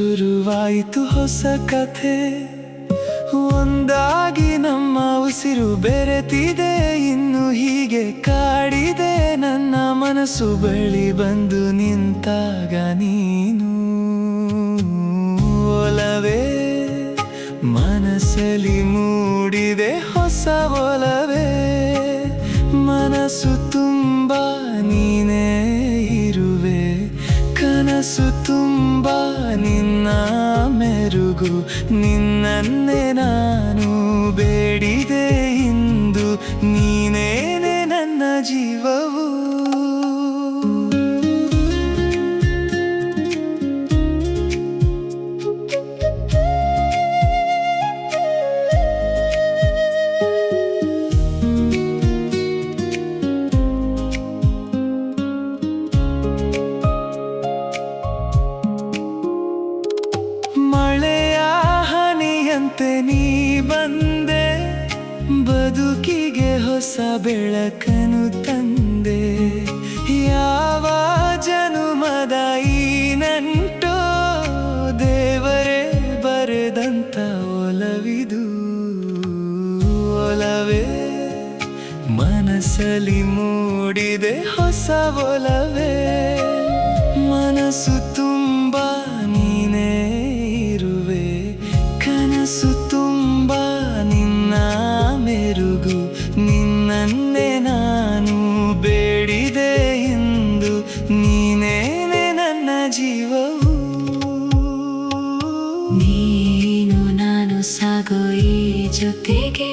ಶುರುವಾಯಿತು ಹೊಸ ಕಥೆ. ಒಂದಾಗಿ ನಮ್ಮ ಉಸಿರು ಬೆರೆತಿದೆ, ಇನ್ನು ಹೀಗೆ ಕಾಡಿದೆ ನನ್ನ ಮನಸ್ಸು. ಬಳಿ ಬಂದು ನಿಂತಾಗ ನೀನು ಒಲವೇ, ಮನಸ್ಸಲ್ಲಿ ಮೂಡಿದೆ ಹೊಸ ಒಲವೇ. ಮನಸ್ಸು ತುಂಬ ನೀನೇ ಇರುವೆ, ಕನಸು ತುಂಬ ನಿನ್ನ ಮೆರುಗು. ನಿನ್ನನ್ನೇ ನಾನು ಬೇಡಿದೆ ಇಂದು, ನೀನೇನೆ ನನ್ನ ಜೀವವು. ಮಳೆಯ ಹನಿಯಂತೆ ನೀ ಬಂದೆ, ಬದುಕಿಗೆ ಹೊಸ ಬೆಳಕನ್ನು ತಂದೆ. ಯಾವ ಜನುಮದ ಈ ನಂಟೋ, ದೇವರೇ ಬರೆದಂತ ಒಲವಿದು. ಒಲವೇ, ಮನಸ್ಸಲ್ಲಿ ಮೂಡಿದೆ ಹೊಸ ಒಲವೇ. ಮನಸ್ಸು ತುಂಬ ನೀನೇ ಇರುವೆ, ಕನಸು ತುಂಬ ನಿನ್ನ ಮೆರುಗು. ನಿನ್ನನ್ನೇ ನಾನು ಬೇಡಿದೆ ಇಂದು, ನೀನೇನೆ ನನ್ನ ಜೀವವು. ನೀನು ನಾನು ಸಾಗೋ ಈ ಜೊತೆಗೆ,